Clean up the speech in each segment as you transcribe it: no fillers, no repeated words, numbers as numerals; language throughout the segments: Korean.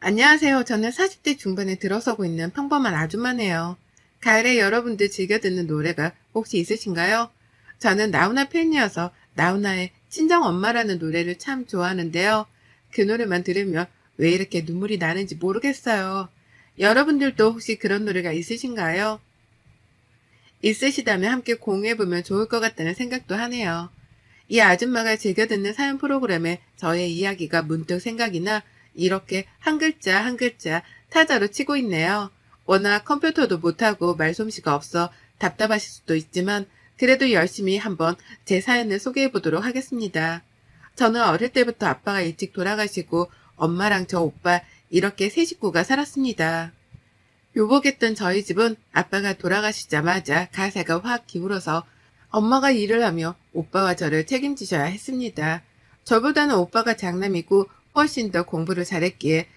안녕하세요. 저는 40대 중반에 들어서고 있는 평범한 아줌마네요. 가을에 여러분들 즐겨 듣는 노래가 혹시 있으신가요? 저는 나훈아 팬이어서 나훈아의 친정엄마라는 노래를 참 좋아하는데요. 그 노래만 들으면 왜 이렇게 눈물이 나는지 모르겠어요. 여러분들도 혹시 그런 노래가 있으신가요? 있으시다면 함께 공유해보면 좋을 것 같다는 생각도 하네요. 이 아줌마가 즐겨 듣는 사연 프로그램에 저의 이야기가 문득 생각이 나 이렇게 한 글자 한 글자 타자로 치고 있네요. 워낙 컴퓨터도 못하고 말솜씨가 없어 답답하실 수도 있지만 그래도 열심히 한번 제 사연을 소개해 보도록 하겠습니다. 저는 어릴 때부터 아빠가 일찍 돌아가시고 엄마랑 저 오빠 이렇게 세 식구가 살았습니다. 요복했던 저희 집은 아빠가 돌아가시자마자 가세가 확 기울어서 엄마가 일을 하며 오빠와 저를 책임지셔야 했습니다. 저보다는 오빠가 장남이고 훨씬 더 공부를 잘했기에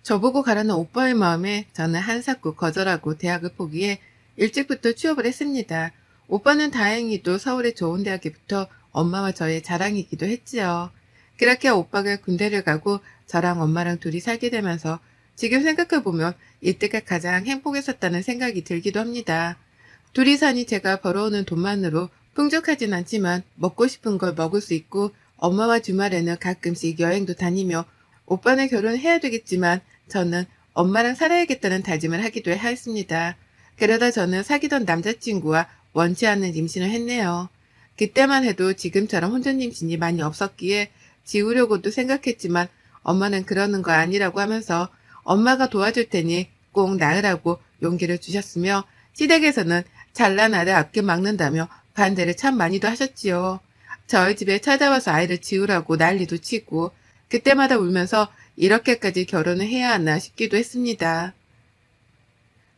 저보고 가라는 오빠의 마음에 저는 한사코 거절하고 대학을 포기해 일찍부터 취업을 했습니다. 오빠는 다행히도 서울의 좋은 대학에 붙어 엄마와 저의 자랑이기도 했지요. 그렇게 오빠가 군대를 가고 저랑 엄마랑 둘이 살게 되면서 지금 생각해보면 이때가 가장 행복했었다는 생각이 들기도 합니다. 둘이 사니 제가 벌어오는 돈만으로 풍족하진 않지만 먹고 싶은 걸 먹을 수 있고 엄마와 주말에는 가끔씩 여행도 다니며 오빠는 결혼해야 되겠지만 저는 엄마랑 살아야겠다는 다짐을 하기도 하였습니다. 그러다 저는 사귀던 남자친구와 원치 않는 임신을 했네요. 그때만 해도 지금처럼 혼전 임신이 많이 없었기에 지우려고도 생각했지만 엄마는 그러는 거 아니라고 하면서 엄마가 도와줄 테니 꼭 낳으라고 용기를 주셨으며 시댁에서는 잘난 아들 아껴 막는다며 반대를 참 많이도 하셨지요. 저희 집에 찾아와서 아이를 지우라고 난리도 치고 그때마다 울면서 이렇게까지 결혼을 해야 하나 싶기도 했습니다.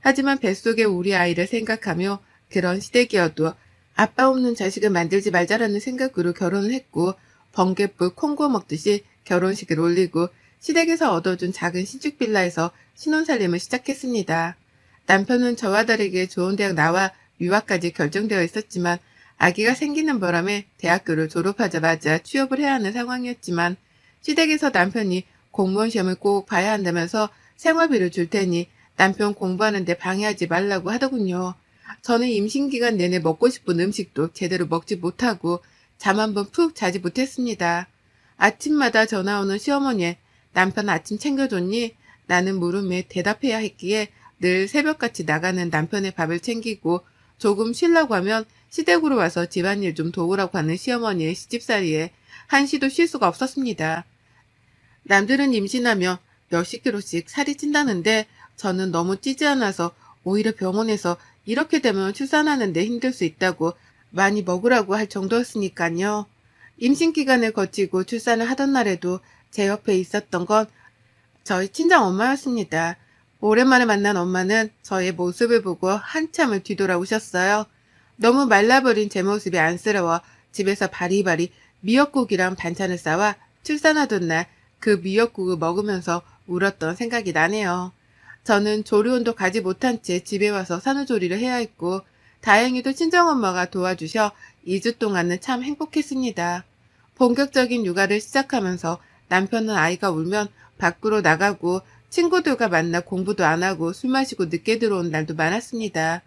하지만 뱃속에 우리 아이를 생각하며 그런 시댁이어도 아빠 없는 자식을 만들지 말자라는 생각으로 결혼을 했고 번갯불 콩고 먹듯이 결혼식을 올리고 시댁에서 얻어준 작은 신축 빌라에서 신혼살림을 시작했습니다. 남편은 저와 다르게 좋은 대학 나와 유학까지 결정되어 있었지만 아기가 생기는 바람에 대학교를 졸업하자마자 취업을 해야 하는 상황이었지만 시댁에서 남편이 공무원 시험을 꼭 봐야 한다면서 생활비를 줄 테니 남편 공부하는데 방해하지 말라고 하더군요. 저는 임신기간 내내 먹고 싶은 음식도 제대로 먹지 못하고 잠 한 번 푹 자지 못했습니다. 아침마다 전화 오는 시어머니에 남편 아침 챙겨줬니? 나는 물음에 대답해야 했기에 늘 새벽같이 나가는 남편의 밥을 챙기고 조금 쉬려고 하면 시댁으로 와서 집안일 좀 도우라고 하는 시어머니의 시집살이에 한시도 쉴 수가 없었습니다. 남들은 임신하며 몇십 킬로씩 살이 찐다는데 저는 너무 찌지 않아서 오히려 병원에서 이렇게 되면 출산하는데 힘들 수 있다고 많이 먹으라고 할 정도였으니까요. 임신 기간을 거치고 출산을 하던 날에도 제 옆에 있었던 건 저희 친정 엄마였습니다. 오랜만에 만난 엄마는 저의 모습을 보고 한참을 뒤돌아오셨어요. 너무 말라버린 제 모습이 안쓰러워 집에서 바리바리 미역국이랑 반찬을 싸와 출산하던 날 그 미역국을 먹으면서 울었던 생각이 나네요. 저는 조리원도 가지 못한 채 집에 와서 산후조리를 해야 했고 다행히도 친정엄마가 도와주셔 2주 동안은 참 행복했습니다. 본격적인 육아를 시작하면서 남편은 아이가 울면 밖으로 나가고 친구들과 만나 공부도 안 하고 술 마시고 늦게 들어온 날도 많았습니다.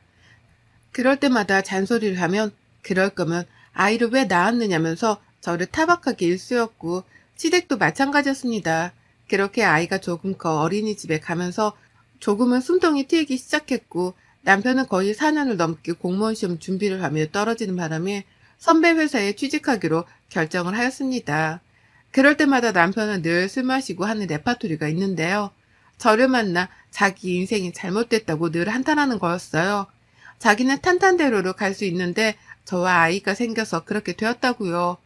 그럴 때마다 잔소리를 하면 그럴 거면 아이를 왜 낳았느냐면서 저를 타박하기 일쑤였고 시댁도 마찬가지였습니다. 그렇게 아이가 조금 커 어린이집에 가면서 조금은 숨통이 트이기 시작했고 남편은 거의 4년을 넘게 공무원 시험 준비를 하며 떨어지는 바람에 선배 회사에 취직하기로 결정을 하였습니다. 그럴 때마다 남편은 늘 술 마시고 하는 레파토리가 있는데요. 저를 만나 자기 인생이 잘못됐다고 늘 한탄하는 거였어요. 자기는 탄탄대로로 갈 수 있는데 저와 아이가 생겨서 그렇게 되었다고요.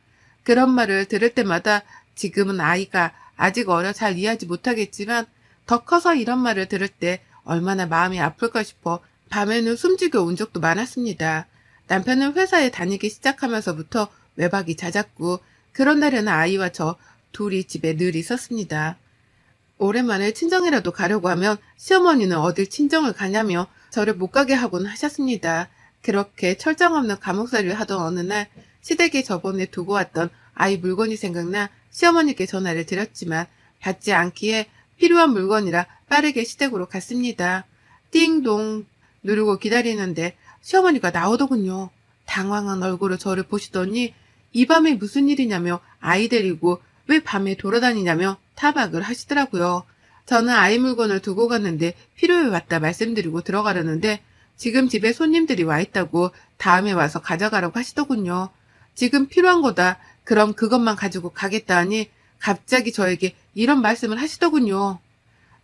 그런 말을 들을 때마다 지금은 아이가 아직 어려 잘 이해하지 못하겠지만 더 커서 이런 말을 들을 때 얼마나 마음이 아플까 싶어 밤에는 숨지게 운 적도 많았습니다. 남편은 회사에 다니기 시작하면서부터 외박이 잦았고 그런 날에는 아이와 저 둘이 집에 늘 있었습니다. 오랜만에 친정이라도 가려고 하면 시어머니는 어딜 친정을 가냐며 저를 못 가게 하곤 하셨습니다. 그렇게 철정 없는 감옥살이를 하던 어느 날 시댁에 저번에 두고 왔던 아이 물건이 생각나 시어머니께 전화를 드렸지만 받지 않기에 필요한 물건이라 빠르게 시댁으로 갔습니다. 띵동 누르고 기다리는데 시어머니가 나오더군요. 당황한 얼굴로 저를 보시더니 이 밤에 무슨 일이냐며 아이 데리고 왜 밤에 돌아다니냐며 타박을 하시더라고요. 저는 아이 물건을 두고 갔는데 필요해 왔다 말씀드리고 들어가려는데 지금 집에 손님들이 와 있다고 다음에 와서 가져가라고 하시더군요. 지금 필요한 거다. 그럼 그것만 가지고 가겠다 하니 갑자기 저에게 이런 말씀을 하시더군요.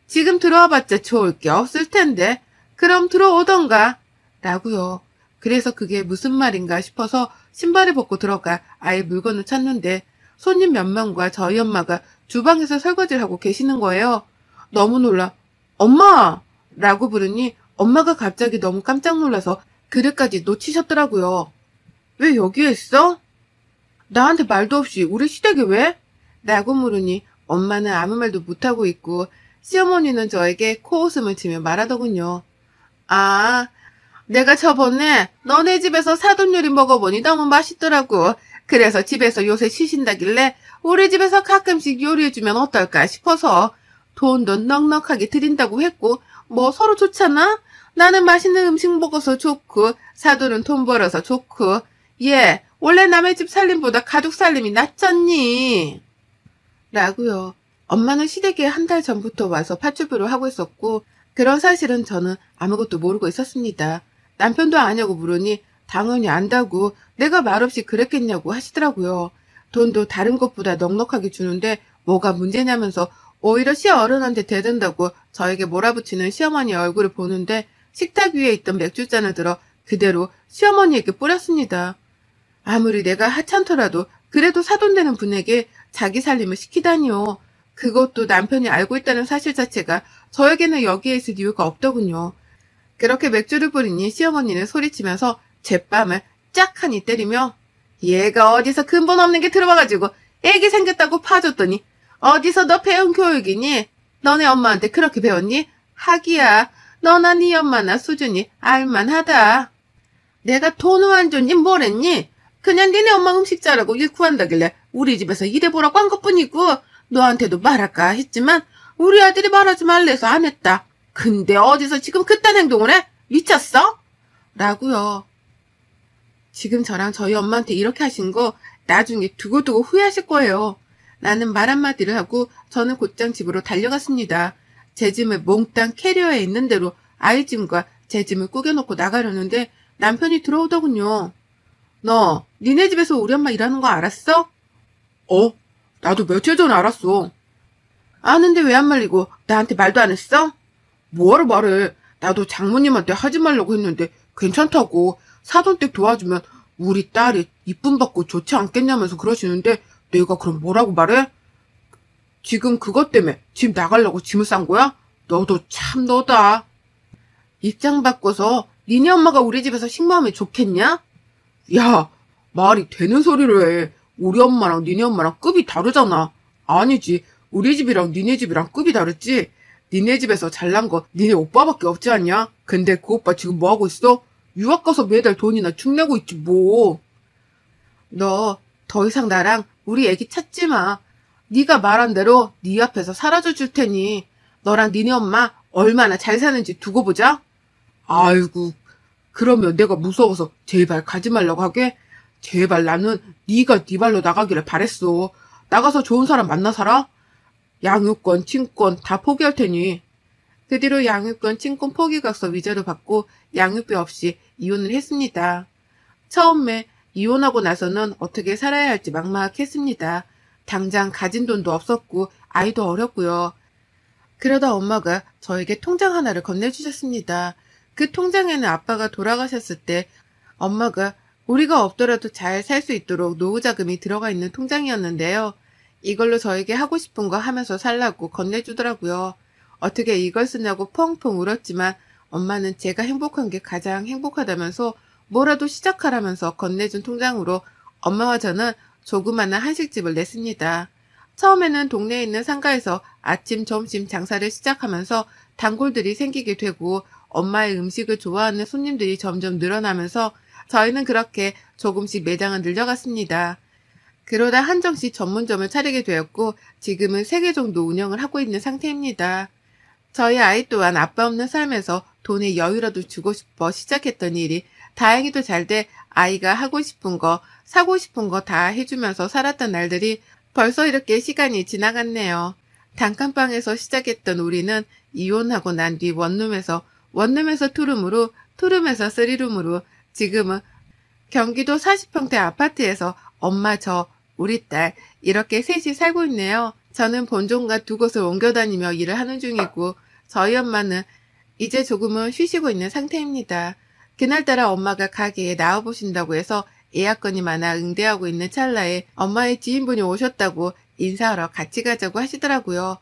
지금 들어와봤자 좋을 게 없을 텐데 그럼 들어오던가 라고요. 그래서 그게 무슨 말인가 싶어서 신발을 벗고 들어가 아이 물건을 찾는데 손님 몇 명과 저희 엄마가 주방에서 설거지를 하고 계시는 거예요. 너무 놀라 엄마! 라고 부르니 엄마가 갑자기 너무 깜짝 놀라서 그릇까지 놓치셨더라고요. 왜 여기에 있어? 나한테 말도 없이 우리 시댁에 왜? 라고 물으니 엄마는 아무 말도 못하고 있고 시어머니는 저에게 코웃음을 치며 말하더군요. 아, 내가 저번에 너네 집에서 사돈 요리 먹어보니 너무 맛있더라고. 그래서 집에서 요새 쉬신다길래 우리 집에서 가끔씩 요리해주면 어떨까 싶어서 돈도 넉넉하게 드린다고 했고 뭐 서로 좋잖아? 나는 맛있는 음식 먹어서 좋고 사돈은 돈 벌어서 좋고 얘 원래 남의 집 살림보다 가족 살림이 낫잖니? 라고요. 엄마는 시댁에 한 달 전부터 와서 파출부를 하고 있었고 그런 사실은 저는 아무것도 모르고 있었습니다. 남편도 아냐고 물으니 당연히 안다고 내가 말없이 그랬겠냐고 하시더라고요. 돈도 다른 것보다 넉넉하게 주는데 뭐가 문제냐면서 오히려 시어른한테 대든다고 저에게 몰아붙이는 시어머니 얼굴을 보는데 식탁 위에 있던 맥주잔을 들어 그대로 시어머니에게 뿌렸습니다. 아무리 내가 하찮더라도 그래도 사돈되는 분에게 자기 살림을 시키다니요. 그것도 남편이 알고 있다는 사실 자체가 저에게는 여기에 있을 이유가 없더군요. 그렇게 맥주를 뿌리니 시어머니는 소리치면서 제 뺨을 짝하니 때리며 얘가 어디서 근본 없는 게 들어와가지고 애기 생겼다고 파줬더니 어디서 너 배운 교육이니? 너네 엄마한테 그렇게 배웠니? 하기야 너나 네 엄마나 수준이 알만하다. 내가 돈을 안 줬니 뭐랬니? 그냥 니네 엄마 음식 잘하고 일 구한다길래 우리 집에서 일해보라고 한 것뿐이고 너한테도 말할까 했지만 우리 아들이 말하지 말래서 안 했다. 근데 어디서 지금 그딴 행동을 해? 미쳤어? 라고요. 지금 저랑 저희 엄마한테 이렇게 하신 거 나중에 두고두고 후회하실 거예요. 나는 말 한마디를 하고 저는 곧장 집으로 달려갔습니다. 제 짐을 몽땅 캐리어에 있는 대로 아이 짐과 제 짐을 꾸겨놓고 나가려는데 남편이 들어오더군요. 너 니네 집에서 우리 엄마 일하는 거 알았어? 나도 며칠 전에 알았어. 아는데 왜 안 말리고 나한테 말도 안 했어? 뭐하러 말해. 나도 장모님한테 하지 말라고 했는데 괜찮다고 사돈댁 도와주면 우리 딸이 이쁨 받고 좋지 않겠냐면서 그러시는데 내가 그럼 뭐라고 말해? 지금 그것 때문에 집 나가려고 짐을 싼 거야? 너도 참 너다. 입장 바꿔서 니네 엄마가 우리 집에서 식모하면 좋겠냐? 야, 말이 되는 소리를 해. 우리 엄마랑 니네 엄마랑 급이 다르잖아. 아니지. 우리 집이랑 니네 집이랑 급이 다르지. 니네 집에서 잘난 거 니네 오빠밖에 없지 않냐? 근데 그 오빠 지금 뭐하고 있어? 유학 가서 매달 돈이나 축내고 있지 뭐. 너 더 이상 나랑 우리 애기 찾지 마. 네가 말한 대로 네 앞에서 사라져 줄 테니 너랑 니네 엄마 얼마나 잘 사는지 두고 보자. 아이고, 그러면 내가 무서워서 제발 가지 말라고 하게? 제발 나는 네가 네 발로 나가기를 바랬어. 나가서 좋은 사람 만나 살아? 양육권, 친권 다 포기할 테니. 그 뒤로 양육권, 친권 포기각서 위조를 받고 양육비 없이 이혼을 했습니다. 처음에 이혼하고 나서는 어떻게 살아야 할지 막막했습니다. 당장 가진 돈도 없었고 아이도 어렸고요. 그러다 엄마가 저에게 통장 하나를 건네주셨습니다. 그 통장에는 아빠가 돌아가셨을 때 엄마가 우리가 없더라도 잘 살 수 있도록 노후자금이 들어가 있는 통장이었는데요. 이걸로 저에게 하고 싶은 거 하면서 살라고 건네주더라고요. 어떻게 이걸 쓰냐고 펑펑 울었지만 엄마는 제가 행복한 게 가장 행복하다면서 뭐라도 시작하라면서 건네준 통장으로 엄마와 저는 조그마한 한식집을 냈습니다. 처음에는 동네에 있는 상가에서 아침, 점심 장사를 시작하면서 단골들이 생기게 되고 엄마의 음식을 좋아하는 손님들이 점점 늘어나면서 저희는 그렇게 조금씩 매장을 늘려갔습니다. 그러다 한정식 전문점을 차리게 되었고 지금은 3개 정도 운영을 하고 있는 상태입니다. 저희 아이 또한 아빠 없는 삶에서 돈의 여유라도 주고 싶어 시작했던 일이 다행히도 잘 돼 아이가 하고 싶은 거, 사고 싶은 거 다 해주면서 살았던 날들이 벌써 이렇게 시간이 지나갔네요. 단칸방에서 시작했던 우리는 이혼하고 난 뒤 원룸에서 투룸으로, 투룸에서 쓰리룸으로 지금은 경기도 40평대 아파트에서 엄마 저, 우리 딸 이렇게 셋이 살고 있네요. 저는 본종과 2곳을 옮겨 다니며 일을 하는 중이고 저희 엄마는 이제 조금은 쉬시고 있는 상태입니다. 그날따라 엄마가 가게에 나와보신다고 해서 예약건이 많아 응대하고 있는 찰나에 엄마의 지인분이 오셨다고 인사하러 같이 가자고 하시더라고요.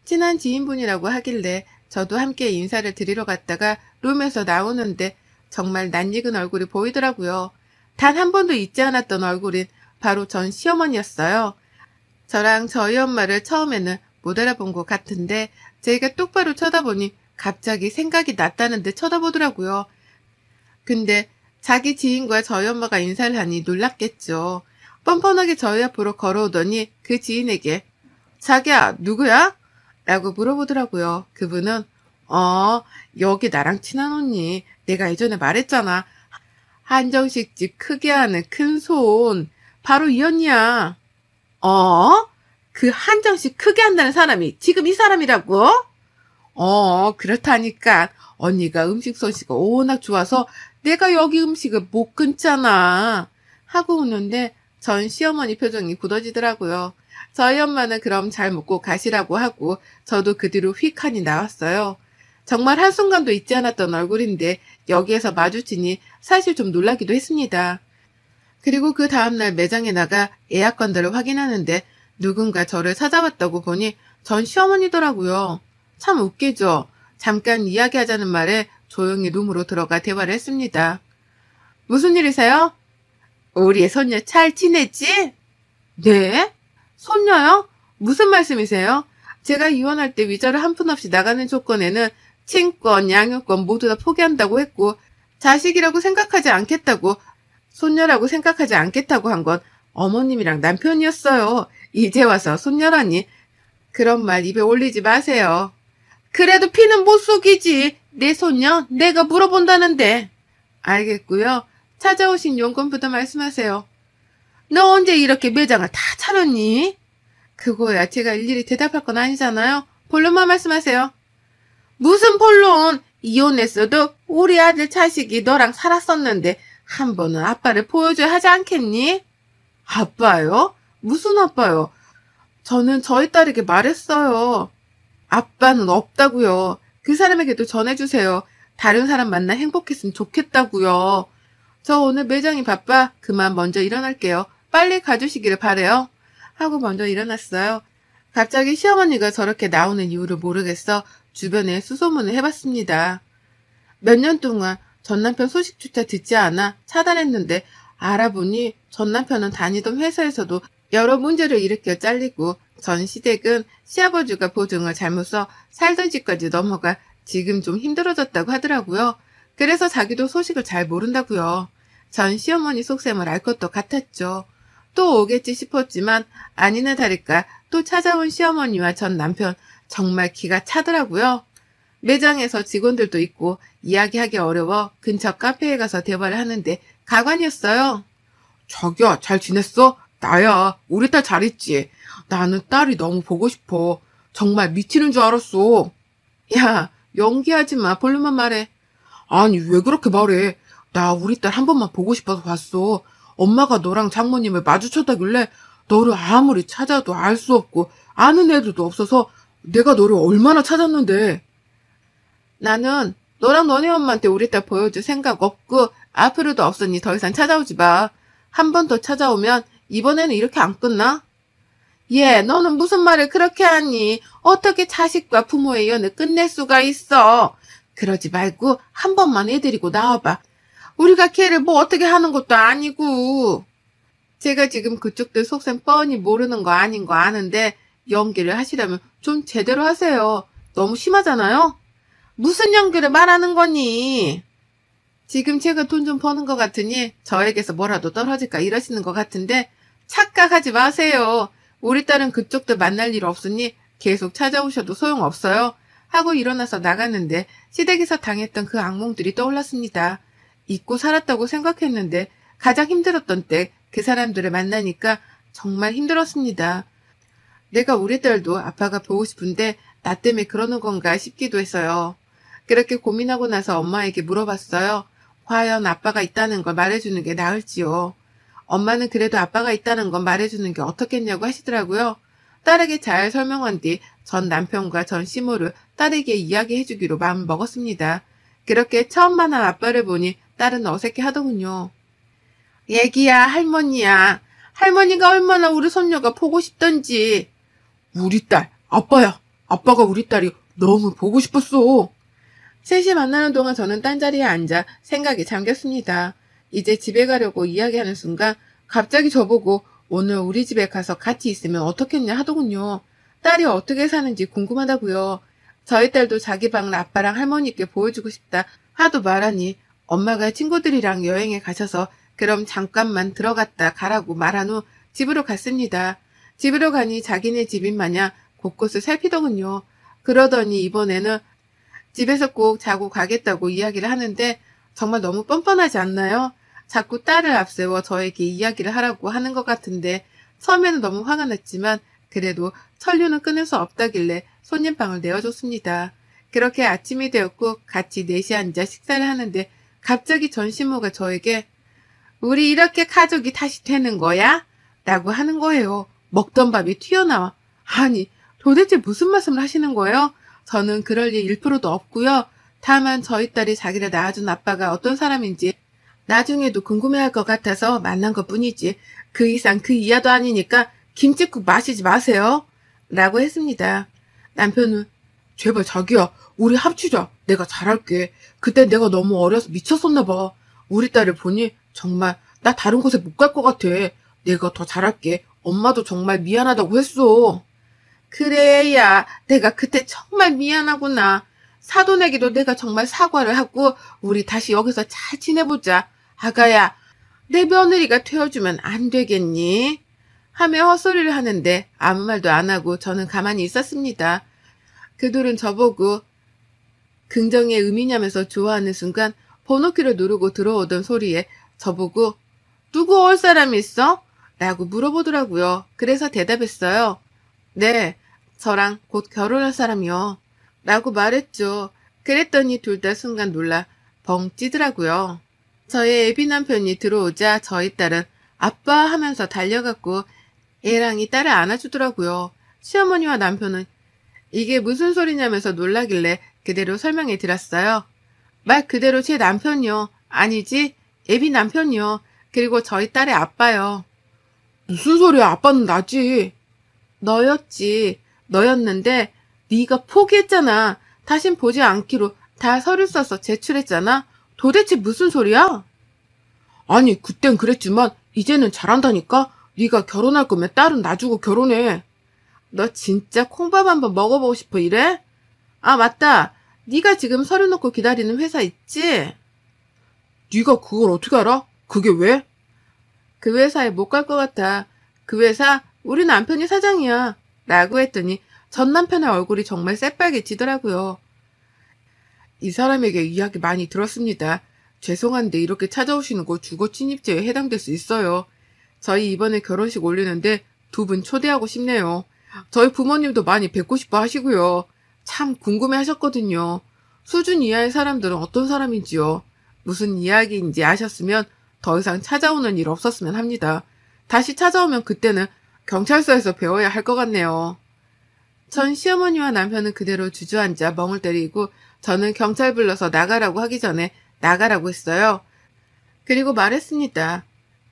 친한 지인분이라고 하길래 저도 함께 인사를 드리러 갔다가 룸에서 나오는데 정말 낯익은 얼굴이 보이더라고요. 단 한 번도 잊지 않았던 얼굴인 바로 전 시어머니였어요. 저랑 저희 엄마를 처음에는 못 알아본 것 같은데 제가 똑바로 쳐다보니 갑자기 생각이 났다는데 쳐다보더라고요. 근데 자기 지인과 저희 엄마가 인사를 하니 놀랐겠죠. 뻔뻔하게 저희 앞으로 걸어오더니 그 지인에게 자기야 누구야? 라고 물어보더라고요. 그분은 여기 나랑 친한 언니 내가 예전에 말했잖아. 한정식 집 크게 하는 큰손 바로 이 언니야. 그 한정식 크게 한다는 사람이 지금 이 사람이라고? 그렇다니까. 언니가 음식 솜씨가 워낙 좋아서 내가 여기 음식을 못 끊잖아. 하고 웃는데 전 시어머니 표정이 굳어지더라고요. 저희 엄마는 그럼 잘 먹고 가시라고 하고 저도 그 뒤로 휙하니 나왔어요. 정말 한순간도 잊지 않았던 얼굴인데 여기에서 마주치니 사실 좀 놀라기도 했습니다. 그리고 그 다음날 매장에 나가 예약건들을 확인하는데 누군가 저를 찾아왔다고 보니 전 시어머니더라고요. 참 웃기죠. 잠깐 이야기하자는 말에 조용히 룸으로 들어가 대화를 했습니다. 무슨 일이세요? 우리의 손녀 잘 지냈지? 네? 손녀요? 무슨 말씀이세요? 제가 이혼할 때 위자료 한 푼 없이 나가는 조건에는 친권, 양육권 모두 다 포기한다고 했고 자식이라고 생각하지 않겠다고, 손녀라고 생각하지 않겠다고 한 건 어머님이랑 남편이었어요. 이제 와서 손녀라니. 그런 말 입에 올리지 마세요. 그래도 피는 못 속이지. 내 손녀 내가 물어본다는데. 알겠고요. 찾아오신 용건부터 말씀하세요. 너 언제 이렇게 매장을 다 차렸니? 그거야 제가 일일이 대답할 건 아니잖아요. 본론만 말씀하세요. 무슨 본론? 이혼했어도 우리 아들 자식이 너랑 살았었는데 한 번은 아빠를 보여줘야 하지 않겠니? 아빠요? 무슨 아빠요? 저는 저희 딸에게 말했어요. 아빠는 없다고요. 그 사람에게도 전해주세요. 다른 사람 만나 행복했으면 좋겠다고요. 저 오늘 매장이 바빠. 그만 먼저 일어날게요. 빨리 가주시기를 바래요. 하고 먼저 일어났어요. 갑자기 시어머니가 저렇게 나오는 이유를 모르겠어 주변에 수소문을 해봤습니다. 몇 년 동안 전 남편 소식조차 듣지 않아 차단했는데 알아보니 전 남편은 다니던 회사에서도 여러 문제를 일으켜 잘리고 전 시댁은 시아버지가 보증을 잘못 써 살던 집까지 넘어가 지금 좀 힘들어졌다고 하더라고요. 그래서 자기도 소식을 잘 모른다고요. 전 시어머니 속셈을 알 것도 같았죠. 또 오겠지 싶었지만 아니나 다를까 또 찾아온 시어머니와 전 남편 정말 기가 차더라고요. 매장에서 직원들도 있고 이야기하기 어려워 근처 카페에 가서 대화를 하는데 가관이었어요. 자기야 잘 지냈어? 나야. 우리 딸 잘 있지? 나는 딸이 너무 보고 싶어. 정말 미치는 줄 알았어. 야 연기하지 마. 본론만 말해. 아니 왜 그렇게 말해. 나 우리 딸 한 번만 보고 싶어서 왔어. 엄마가 너랑 장모님을 마주쳤다길래 너를 아무리 찾아도 알 수 없고 아는 애들도 없어서 내가 너를 얼마나 찾았는데. 나는 너랑 너네 엄마한테 우리 딸 보여줄 생각 없고 앞으로도 없으니 더 이상 찾아오지 마. 한 번 더 찾아오면 이번에는 이렇게 안 끝나? 얘 너는 무슨 말을 그렇게 하니? 어떻게 자식과 부모의 연을 끝낼 수가 있어? 그러지 말고 한 번만 애 데리고 나와봐. 우리가 걔를 뭐 어떻게 하는 것도 아니고. 제가 지금 그쪽들 속셈 뻔히 모르는 거 아닌 거 아는데 연기를 하시려면 좀 제대로 하세요. 너무 심하잖아요? 무슨 연기를 말하는 거니? 지금 제가 돈 좀 버는 것 같으니 저에게서 뭐라도 떨어질까 이러시는 것 같은데 착각하지 마세요. 우리 딸은 그쪽도 만날 일 없으니 계속 찾아오셔도 소용없어요. 하고 일어나서 나갔는데 시댁에서 당했던 그 악몽들이 떠올랐습니다. 잊고 살았다고 생각했는데 가장 힘들었던 때 그 사람들을 만나니까 정말 힘들었습니다. 내가 우리 딸도 아빠가 보고 싶은데 나 때문에 그러는 건가 싶기도 했어요. 그렇게 고민하고 나서 엄마에게 물어봤어요. 과연 아빠가 있다는 걸 말해주는 게 나을지요. 엄마는 그래도 아빠가 있다는 건 말해주는 게 어떻겠냐고 하시더라고요. 딸에게 잘 설명한 뒤 전 남편과 전 시모를 딸에게 이야기해주기로 마음을 먹었습니다. 그렇게 처음 만난 아빠를 보니 딸은 어색해 하더군요. 얘기야, 할머니야. 할머니가 얼마나 우리 손녀가 보고 싶던지. 우리 딸, 아빠야. 아빠가 우리 딸이 너무 보고 싶었어. 셋이 만나는 동안 저는 딴자리에 앉아 생각에 잠겼습니다. 이제 집에 가려고 이야기하는 순간 갑자기 저보고 오늘 우리 집에 가서 같이 있으면 어떻겠냐 하더군요. 딸이 어떻게 사는지 궁금하다고요. 저희 딸도 자기 방을 아빠랑 할머니께 보여주고 싶다 하도 말하니 엄마가 친구들이랑 여행에 가셔서 그럼 잠깐만 들어갔다 가라고 말한 후 집으로 갔습니다. 집으로 가니 자기네 집인 마냥 곳곳을 살피더군요. 그러더니 이번에는 집에서 꼭 자고 가겠다고 이야기를 하는데 정말 너무 뻔뻔하지 않나요? 자꾸 딸을 앞세워 저에게 이야기를 하라고 하는 것 같은데 처음에는 너무 화가 났지만 그래도 천류는 끊을 수 없다길래 손님방을 내어줬습니다. 그렇게 아침이 되었고 같이 넷이 앉아 식사를 하는데 갑자기 전 신모가 저에게 우리 이렇게 가족이 다시 되는 거야? 라고 하는 거예요. 먹던 밥이 튀어나와. 아니 도대체 무슨 말씀을 하시는 거예요? 저는 그럴 일 1%도 없고요. 다만 저희 딸이 자기를 낳아준 아빠가 어떤 사람인지 나중에도 궁금해할 것 같아서 만난 것뿐이지 그 이상 그 이하도 아니니까 김칫국 마시지 마세요. 라고 했습니다. 남편은 제발 자기야 우리 합치자. 내가 잘할게. 그때 내가 너무 어려서 미쳤었나 봐. 우리 딸을 보니 정말 나 다른 곳에 못 갈 것 같아. 내가 더 잘할게. 엄마도 정말 미안하다고 했어. 그래 야 내가 그때 정말 미안하구나. 사돈에게도 내가 정말 사과를 하고 우리 다시 여기서 잘 지내보자. 아가야 내 며느리가 되어주면 안 되겠니? 하며 헛소리를 하는데 아무 말도 안 하고 저는 가만히 있었습니다. 그들은 저보고 긍정의 의미냐면서 좋아하는 순간 번호키를 누르고 들어오던 소리에 저보고 누구 올 사람이 있어? 라고 물어보더라고요. 그래서 대답했어요. 네, 저랑 곧 결혼할 사람이요. 라고 말했죠. 그랬더니 둘 다 순간 놀라 벙 찌더라고요. 저의 애비 남편이 들어오자 저희 딸은 아빠 하면서 달려갔고 애랑이 딸을 안아주더라고요. 시어머니와 남편은 이게 무슨 소리냐면서 놀라길래 그대로 설명해 드렸어요. 말 그대로 제 남편이요. 아니지, 애비 남편이요. 그리고 저희 딸의 아빠요. 무슨 소리야? 아빠는 나지. 너였지. 너였는데 네가 포기했잖아. 다신 보지 않기로 다 서류 써서 제출했잖아. 도대체 무슨 소리야? 아니 그땐 그랬지만 이제는 잘한다니까. 네가 결혼할 거면 딸은 놔주고 결혼해. 너 진짜 콩밥 한번 먹어보고 싶어 이래? 아 맞다. 네가 지금 서류 놓고 기다리는 회사 있지? 네가 그걸 어떻게 알아? 그게 왜? 그 회사에 못 갈 것 같아. 그 회사 우리 남편이 사장이야. 라고 했더니 전 남편의 얼굴이 정말 새빨개지더라고요. 이 사람에게 이야기 많이 들었습니다. 죄송한데 이렇게 찾아오시는 거 주거 침입죄에 해당될 수 있어요. 저희 이번에 결혼식 올리는데 2분 초대하고 싶네요. 저희 부모님도 많이 뵙고 싶어 하시고요. 참 궁금해 하셨거든요. 수준 이하의 사람들은 어떤 사람인지요. 무슨 이야기인지 아셨으면 더 이상 찾아오는 일 없었으면 합니다. 다시 찾아오면 그때는 경찰서에서 배워야 할 것 같네요. 전 시어머니와 남편은 그대로 주저앉아 멍을 때리고 저는 경찰 불러서 나가라고 하기 전에 나가라고 했어요. 그리고 말했습니다.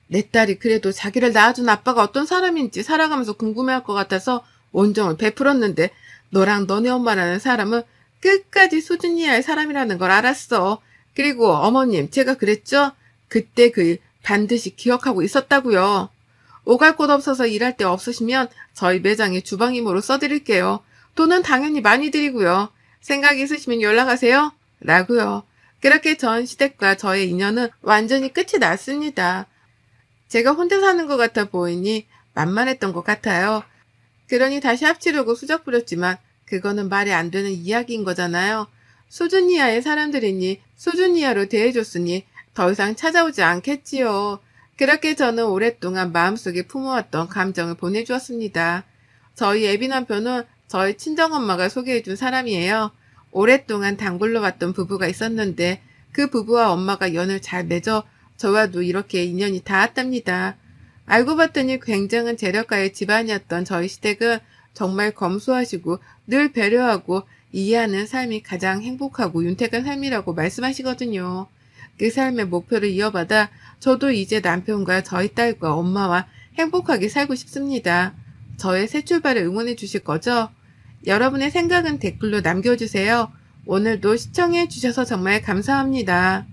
내 딸이 그래도 자기를 낳아준 아빠가 어떤 사람인지 살아가면서 궁금해할 것 같아서 온정을 베풀었는데 너랑 너네 엄마라는 사람은 끝까지 수준 이하의 사람이라는 걸 알았어. 그리고 어머님 제가 그랬죠? 그때 그 일 반드시 기억하고 있었다고요. 오갈 곳 없어서 일할 데 없으시면 저희 매장에 주방임으로 써드릴게요. 돈은 당연히 많이 드리고요. 생각 있으시면 연락하세요. 라고요. 그렇게 전 시댁과 저의 인연은 완전히 끝이 났습니다. 제가 혼자 사는 것 같아 보이니 만만했던 것 같아요. 그러니 다시 합치려고 수작 부렸지만 그거는 말이 안 되는 이야기인 거잖아요. 수준 이하의 사람들이니 수준 이하로 대해줬으니 더 이상 찾아오지 않겠지요. 그렇게 저는 오랫동안 마음속에 품어왔던 감정을 보내주었습니다. 저희 애비 남편은 저희 친정엄마가 소개해준 사람이에요. 오랫동안 단골로 왔던 부부가 있었는데 그 부부와 엄마가 연을 잘 맺어 저와도 이렇게 인연이 닿았답니다. 알고 봤더니 굉장한 재력가의 집안이었던 저희 시댁은 정말 검소하시고 늘 배려하고 이해하는 삶이 가장 행복하고 윤택한 삶이라고 말씀하시거든요. 그 삶의 목표를 이어받아 저도 이제 남편과 저희 딸과 엄마와 행복하게 살고 싶습니다. 저의 새 출발을 응원해 주실 거죠? 여러분의 생각은 댓글로 남겨주세요. 오늘도 시청해 주셔서 정말 감사합니다.